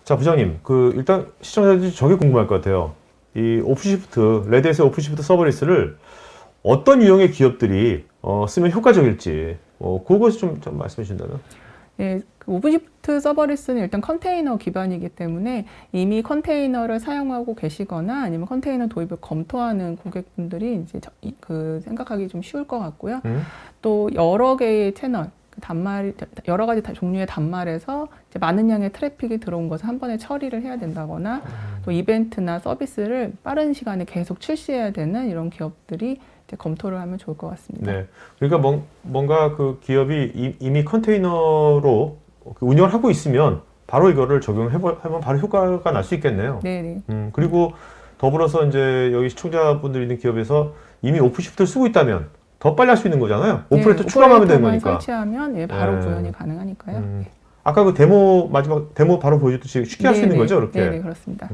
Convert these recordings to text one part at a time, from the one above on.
자, 부장님, 일단 시청자들이 저게 궁금할 것 같아요. 이 오픈시프트, 레드햇의 오픈시프트 서버리스를 어떤 유형의 기업들이 쓰면 효과적일지, 그것을 좀 말씀해 주신다면. 예, 그 오픈시프트 서버리스는 일단 컨테이너 기반이기 때문에 이미 컨테이너를 사용하고 계시거나 아니면 컨테이너 도입을 검토하는 고객분들이 이제 생각하기 좀 쉬울 것 같고요. 또 여러 개의 채널, 여러 가지 종류의 단말에서 이제 많은 양의 트래픽이 들어온 것을 한 번에 처리를 해야 된다거나 또 이벤트나 서비스를 빠른 시간에 계속 출시해야 되는 이런 기업들이 이제 검토를 하면 좋을 것 같습니다. 네. 그러니까 뭔가 그 기업이 이미 컨테이너로 운영을 하고 있으면 바로 이거를 적용하면 바로 효과가 날 수 있겠네요. 네네. 그리고 더불어서 이제 여기 시청자분들이 있는 기업에서 이미 오픈시프트를 쓰고 있다면 더 빨리 할 수 있는 거잖아요. 오퍼레이터 추가하면 되는 오퍼레이터만 거니까. 설치하면 바로 네. 구현이 가능하니까요. 아까 마지막 데모 바로 보여줬듯이 쉽게 할 수 있는 거죠, 이렇게. 네네, 그렇습니다.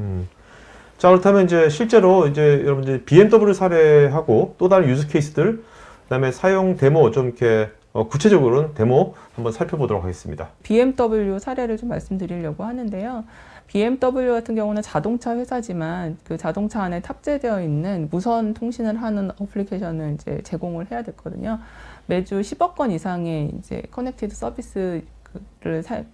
자, 그렇다면 이제 실제로 이제 여러분들 BMW 사례하고 또 다른 유즈 케이스들, 그다음에 사용 데모 좀 이렇게 구체적으로는 데모 한번 살펴보도록 하겠습니다. BMW 사례를 좀 말씀드리려고 하는데요. BMW 같은 경우는 자동차 회사지만 그 자동차 안에 탑재되어 있는 무선 통신을 하는 어플리케이션을 이제 제공을 해야 됐거든요. 매주 10억 건 이상의 이제 커넥티드 서비스를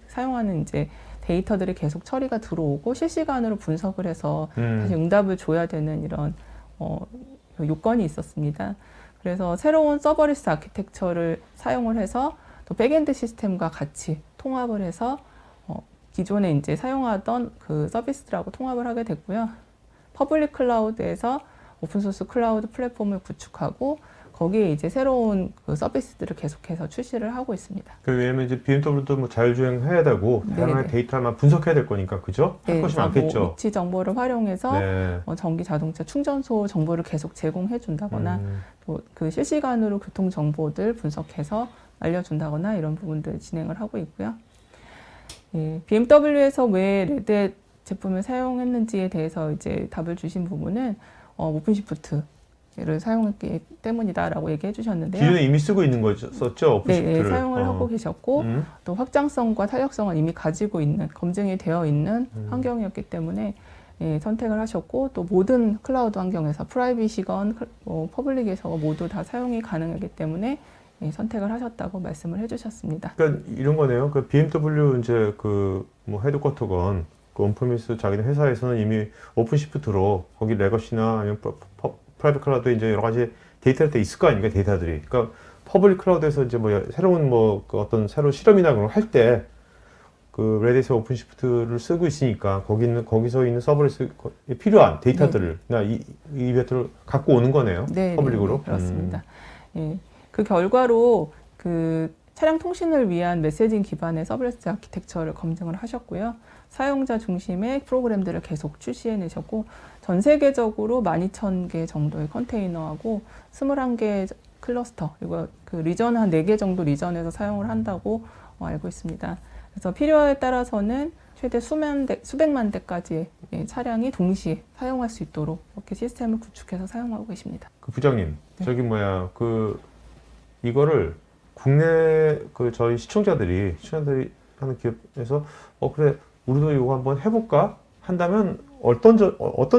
사용하는 이제 데이터들이 계속 처리가 들어오고 실시간으로 분석을 해서 다시 응답을 줘야 되는 이런 요건이 있었습니다. 그래서 새로운 서버리스 아키텍처를 사용을 해서 또 백엔드 시스템과 같이 통합을 해서 기존에 이제 사용하던 그 서비스들하고 통합을 하게 됐고요. 퍼블릭 클라우드에서 오픈소스 클라우드 플랫폼을 구축하고 거기에 이제 새로운 그 서비스들을 계속해서 출시를 하고 있습니다. 왜냐면 이제 BMW도 뭐 자율주행 해야 되고 다양한 데이터만 분석해야 될 거니까, 그죠? 할 것이 많겠죠. 위치 정보를 활용해서 네. 전기 자동차 충전소 정보를 계속 제공해 준다거나 또 그 실시간으로 교통 정보들 분석해서 알려준다거나 이런 부분들 진행을 하고 있고요. BMW에서 왜 레드 제품을 사용했는지에 대해서 이제 답을 주신 부분은 오픈시프트를 사용했기 때문이다라고 얘기해 주셨는데요. 기존에 이미 쓰고 있는 거였었죠, 오픈시프트를. 네, 사용을 하고 계셨고 또 확장성과 탄력성을 이미 가지고 있는, 검증이 되어 있는 환경이었기 때문에 선택을 하셨고 또 모든 클라우드 환경에서 프라이빗이건 퍼블릭에서 모두 다 사용이 가능하기 때문에 선택을 하셨다고 말씀을 해주셨습니다. 그러니까 이런 거네요. 그 BMW 이제 뭐 헤드쿼터건 온프리미스 자기네 회사에서는 이미 오픈시프트로 거기 레거시나 아니면 프라이빗 클라우드에 이제 여러 가지 데이터들이 있을 거 아닙니까, 데이터들이. 그러니까 퍼블릭 클라우드에서 이제 뭐 새로운 어떤 새로운 실험이나 그런 거 할 때 레딧의 오픈시프트를 쓰고 있으니까 거기서 있는 서버리스에 필요한 데이터들이나 이벤트를 갖고 오는 거네요. 네, 퍼블릭으로. 네, 그렇습니다. 그 결과로 그 차량 통신을 위한 메시징 기반의 서버리스 아키텍처를 검증을 하셨고요. 사용자 중심의 프로그램들을 계속 출시해내셨고 전 세계적으로 12,000개 정도의 컨테이너하고 21개 클러스터, 그리고 그 리전 한 4개 정도 리전에서 사용을 한다고 알고 있습니다. 그래서 필요에 따라서는 최대 수백만 대까지의 차량이 동시에 사용할 수 있도록 이렇게 시스템을 구축해서 사용하고 계십니다. 부장님, 네. 저기 이거를 국내 저희 시청자들이 하는 기업에서 그래 우리도 이거 한번 해볼까 한다면 어떤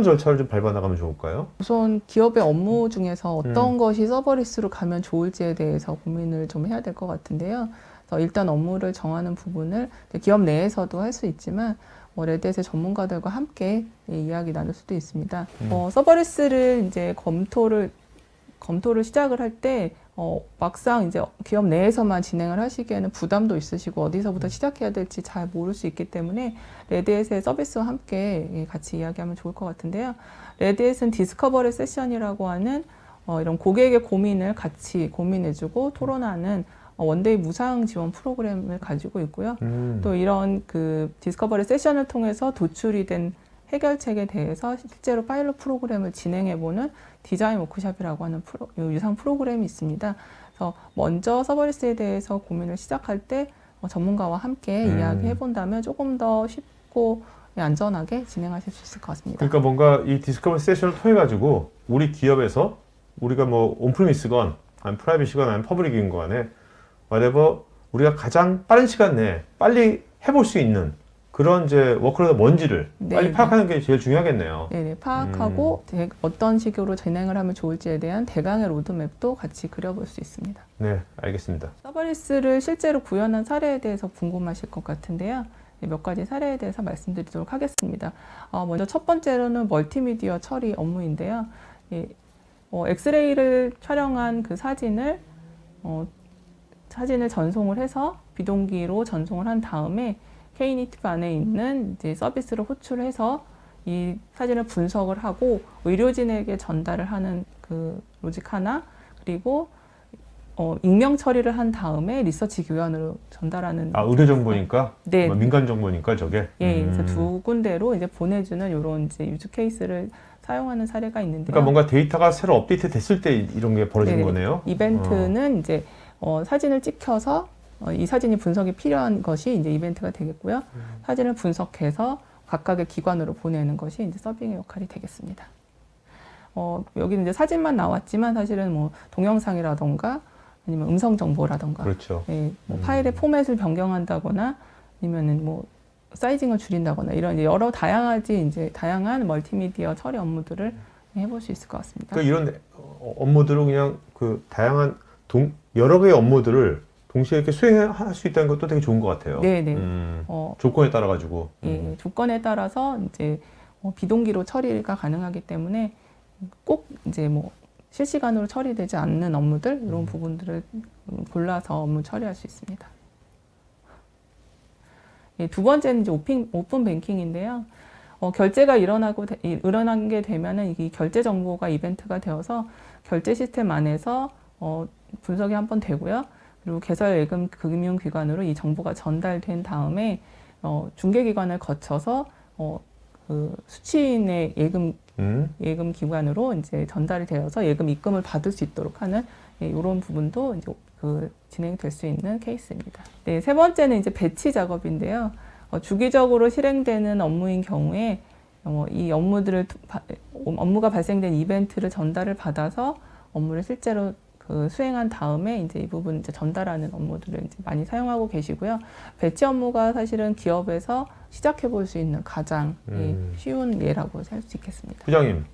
절차를 좀 밟아 나가면 좋을까요? 우선 기업의 업무 중에서 어떤 것이 서버리스로 가면 좋을지에 대해서 고민을 좀 해야 될 것 같은데요. 그래서 일단 업무를 정하는 부분을 기업 내에서도 할 수 있지만 레드햇의 전문가들과 함께 이야기 나눌 수도 있습니다. 서버리스를 이제 검토를 시작을 할 때 막상 이제 기업 내에서만 진행을 하시기에는 부담도 있으시고 어디서부터 시작해야 될지 잘 모를 수 있기 때문에 레드햇의 서비스와 함께 같이 이야기하면 좋을 것 같은데요. 레드햇은 디스커버리 세션이라고 하는 이런 고객의 고민을 같이 고민해주고 토론하는 원데이 무상 지원 프로그램을 가지고 있고요. 또 이런 그 디스커버리 세션을 통해서 도출이 된 해결책에 대해서 실제로 파일럿 프로그램을 진행해보는 디자인 워크숍이라고 하는 유상 프로그램이 있습니다. 그래서 먼저 서버리스에 대해서 고민을 시작할 때 전문가와 함께 이야기해본다면 조금 더 쉽고 안전하게 진행하실 수 있을 것 같습니다. 그러니까 뭔가 이 디스커버리 세션을 통해 가지고 우리 기업에서 우리가 뭐 온프리미스건 아니면 프라이빗이건 아니면 퍼블릭인 거 간에 whatever 우리가 가장 빠른 시간 내에 빨리 해볼 수 있는 그런 이제 워크로드 뭔지를 네, 빨리 네. 파악하는 게 제일 중요하겠네요. 네네, 파악하고 어떤 식으로 진행을 하면 좋을지에 대한 대강의 로드맵도 같이 그려볼 수 있습니다. 네, 알겠습니다. 서버리스를 실제로 구현한 사례에 대해서 궁금하실 것 같은데요. 몇 가지 사례에 대해서 말씀드리도록 하겠습니다. 먼저 첫 번째로는 멀티미디어 처리 업무인데요. 엑스레이를 촬영한 그 사진을 전송을 해서 비동기로 전송을 한 다음에 K네이티브 안에 있는 이제 서비스를 호출해서 이 사진을 분석을 하고 의료진에게 전달을 하는 그 로직 하나, 그리고 익명 처리를 한 다음에 리서치 교환으로 전달하는. 의료 정보니까? 네. 뭐 민간 정보니까 저게? 예, 그래서 두 군데로 이제 보내주는 이런 이제 유즈 케이스를 사용하는 사례가 있는데요. 그러니까 뭔가 데이터가 새로 업데이트 됐을 때 이런 게 벌어지는 네네. 거네요. 이벤트는 이제 사진을 찍혀서 이 사진이 분석이 필요한 것이 이제 이벤트가 되겠고요. 사진을 분석해서 각각의 기관으로 보내는 것이 이제 서빙의 역할이 되겠습니다. 여기는 이제 사진만 나왔지만 사실은 뭐 동영상이라던가 아니면 음성 정보라던가, 그렇죠. 예, 뭐 파일의 포맷을 변경한다거나 아니면은 뭐 사이징을 줄인다거나 이런 이제 여러 다양한 멀티미디어 처리 업무들을 해볼 수 있을 것 같습니다. 그러니까 이런 업무들을 그냥 그 다양한 여러 개의 업무들을 동시에 이렇게 수행할 수 있다는 것도 되게 좋은 것 같아요. 네네. 조건에 따라 가지고. 예, 조건에 따라서 이제 비동기로 처리가 가능하기 때문에 꼭 이제 뭐 실시간으로 처리되지 않는 업무들 이런 부분들을 골라서 업무 처리할 수 있습니다. 예, 두 번째는 이제 오픈 뱅킹인데요. 결제가 일어나게 되면은 이 결제 정보가 이벤트가 되어서 결제 시스템 안에서 분석이 한번 되고요. 그리고 개설 예금 금융기관으로 이 정보가 전달된 다음에 중개기관을 거쳐서 그 수취인의 예금 기관으로 이제 전달이 되어서 예금 입금을 받을 수 있도록 하는 이런 부분도 이제 진행될 수 있는 케이스입니다. 네, 세 번째는 이제 배치 작업인데요. 주기적으로 실행되는 업무인 경우에 이 업무가 발생된 이벤트를 전달을 받아서 업무를 실제로 수행한 다음에 이제 이 부분 이제 전달하는 업무들을 이제 많이 사용하고 계시고요. 배치 업무가 사실은 기업에서 시작해 볼 수 있는 가장 쉬운 예라고 할 수 있겠습니다. 부장님,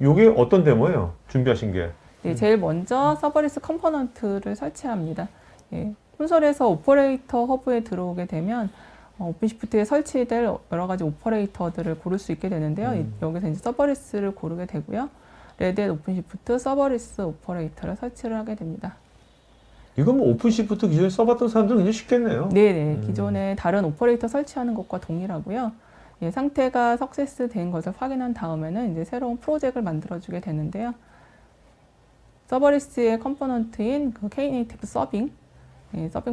이게 어떤 데모예요? 준비하신 게? 네, 제일 먼저 서버리스 컴포넌트를 설치합니다. 예, 콘솔에서 오퍼레이터 허브에 들어오게 되면 오픈시프트에 설치될 여러 가지 오퍼레이터들을 고를 수 있게 되는데요. 여기서 이제 서버리스를 고르게 되고요. 레드햇 오픈시프트 서버리스 오퍼레이터를 설치를 하게 됩니다. 이건 뭐 오픈시프트 기존에 써봤던 사람들은 굉장히 쉽겠네요. 네네. 기존에 다른 오퍼레이터 설치하는 것과 동일하고요. 예, 상태가 석세스 된 것을 확인한 다음에는 이제 새로운 프로젝트를 만들어주게 되는데요. 서버리스의 컴포넌트인 그 K네이티브 서빙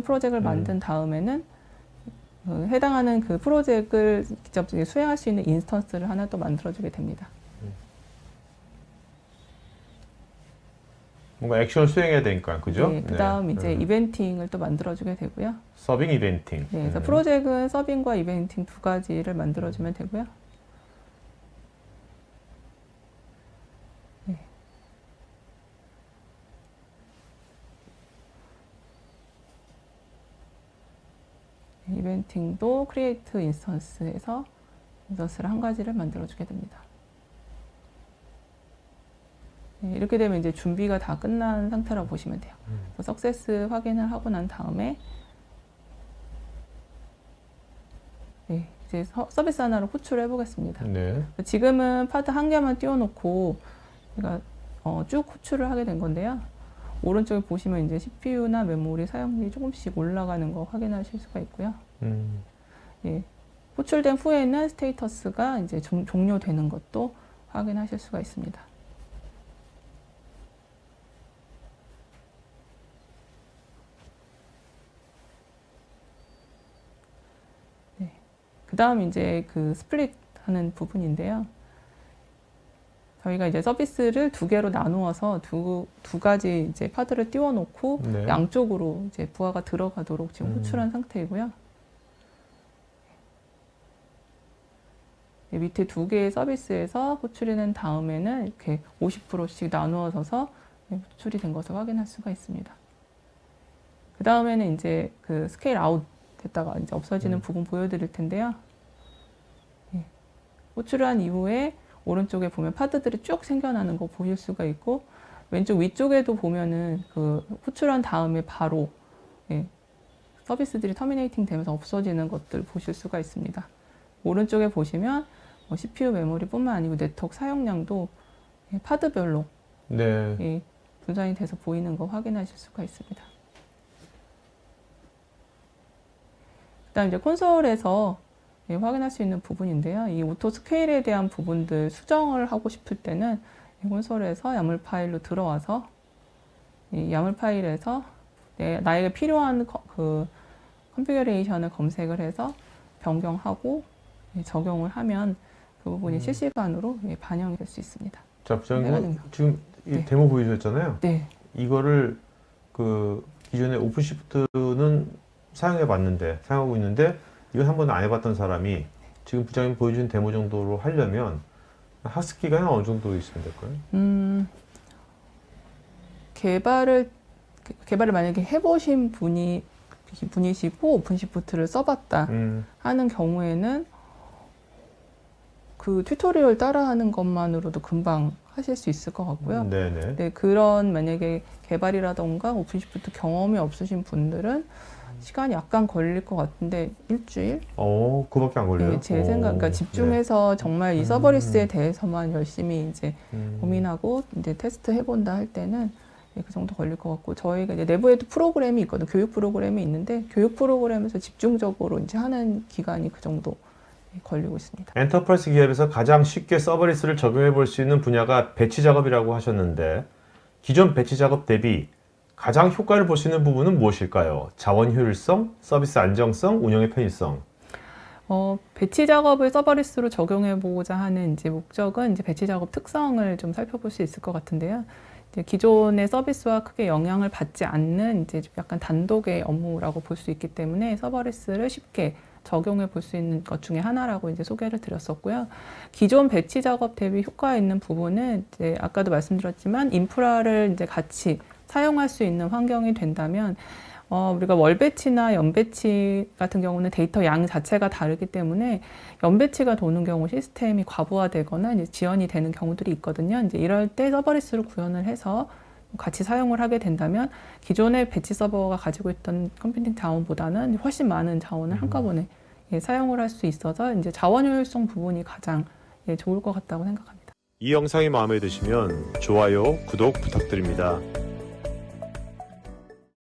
프로젝트를 만든 다음에는 해당하는 그 프로젝트를 직접 수행할 수 있는 인스턴스를 하나 또 만들어주게 됩니다. 뭔가 액션을 수행해야 되니까, 그죠? 네, 그 다음 이제 이벤팅을 또 만들어주게 되고요. 서빙 이벤팅. 네, 그래서 프로젝트는 서빙과 이벤팅 두 가지를 만들어주면 되고요. 네. 이벤팅도 크리에이트 인스턴스에서 인스턴스를 한 가지를 만들어주게 됩니다. 네, 이렇게 되면 이제 준비가 다 끝난 상태라고 보시면 돼요. 그래서 석세스 확인을 하고 난 다음에 네, 이제 서비스 하나를 호출해 보겠습니다. 네. 지금은 파드 한 개만 띄워놓고 제가 쭉 호출을 하게 된 건데요. 오른쪽에 보시면 이제 CPU나 메모리 사용률이 조금씩 올라가는 거 확인하실 수가 있고요. 예, 호출된 후에는 스테이터스가 이제 종료되는 것도 확인하실 수가 있습니다. 네. 그 다음 이제 그 스플릿 하는 부분인데요. 저희가 이제 서비스를 두 개로 나누어서 두 가지 이제 파드를 띄워놓고 네. 양쪽으로 이제 부하가 들어가도록 지금 호출한 상태이고요. 밑에 두 개의 서비스에서 호출이 된 다음에는 이렇게 50%씩 나누어서 호출이 된 것을 확인할 수가 있습니다. 그 다음에는 이제 그 스케일 아웃 됐다가 이제 없어지는 부분 보여드릴 텐데요. 호출한 이후에 오른쪽에 보면 파드들이 쭉 생겨나는 거 보실 수가 있고, 왼쪽 위쪽에도 보면은 그 호출한 다음에 바로 예, 서비스들이 터미네이팅 되면서 없어지는 것들 보실 수가 있습니다. 오른쪽에 보시면 CPU 메모리뿐만 아니고 네트워크 사용량도 예, 파드별로 네. 예, 분산이 돼서 보이는 거 확인하실 수가 있습니다. 그다음 이제 콘솔에서 예, 확인할 수 있는 부분인데요. 이 오토 스케일에 대한 부분들 수정을 하고 싶을 때는 이 콘솔에서 야물 파일로 들어와서 이 야물 파일에서 나에게 필요한 그 컨피그레이션을 검색을 해서 변경하고 예, 적용을 하면 그 부분이 실시간으로 예, 반영이 될 수 있습니다. 자, 부장님 해가지고. 지금 이 네. 데모 보여주셨잖아요. 네, 이거를 그 기존에 오픈시프트는 사용하고 있는데 이건 한 번도 안 해봤던 사람이 지금 부장님 보여준 데모 정도로 하려면 학습 기간이 어느 정도 있으면 될까요? 개발을 만약에 해보신 분이시고 오픈시프트를 써봤다 하는 경우에는 그 튜토리얼 따라하는 것만으로도 금방 하실 수 있을 것 같고요. 네네. 네, 그런 만약에 개발이라던가 오픈시프트 경험이 없으신 분들은 시간이 약간 걸릴 것 같은데 일주일? 그밖에 안 걸려요? 네, 제 생각, 그러니까 네. 집중해서 정말 이 서버리스에 대해서만 열심히 이제 고민하고 이제 테스트 해본다 할 때는 예, 그 정도 걸릴 것 같고, 저희가 이제 내부에도 프로그램이 있거든요. 교육 프로그램이 있는데 교육 프로그램에서 집중적으로 이제 하는 기간이 그 정도 예, 걸리고 있습니다. 엔터프라이즈 기업에서 가장 쉽게 서버리스를 적용해 볼 수 있는 분야가 배치 작업이라고 하셨는데 기존 배치 작업 대비 가장 효과를 볼 수 있는 부분은 무엇일까요? 자원 효율성, 서비스 안정성, 운영의 편의성. 배치 작업을 서버리스로 적용해 보고자 하는 이제 목적은 이제 배치 작업 특성을 좀 살펴볼 수 있을 것 같은데요. 이제 기존의 서비스와 크게 영향을 받지 않는 이제 약간 단독의 업무라고 볼 수 있기 때문에 서버리스를 쉽게 적용해 볼 수 있는 것 중에 하나라고 이제 소개를 드렸었고요. 기존 배치 작업 대비 효과 있는 부분은 이제 아까도 말씀드렸지만 인프라를 이제 같이 사용할 수 있는 환경이 된다면 우리가 월 배치나 연 배치 같은 경우는 데이터 양 자체가 다르기 때문에 연 배치가 도는 경우 시스템이 과부하되거나 이제 지연이 되는 경우들이 있거든요. 이제 이럴 때 서버리스를 구현을 해서 같이 사용을 하게 된다면 기존의 배치 서버가 가지고 있던 컴퓨팅 자원보다는 훨씬 많은 자원을 한꺼번에 예, 사용을 할 수 있어서 이제 자원 효율성 부분이 가장 예, 좋을 것 같다고 생각합니다. 이 영상이 마음에 드시면 좋아요, 구독 부탁드립니다.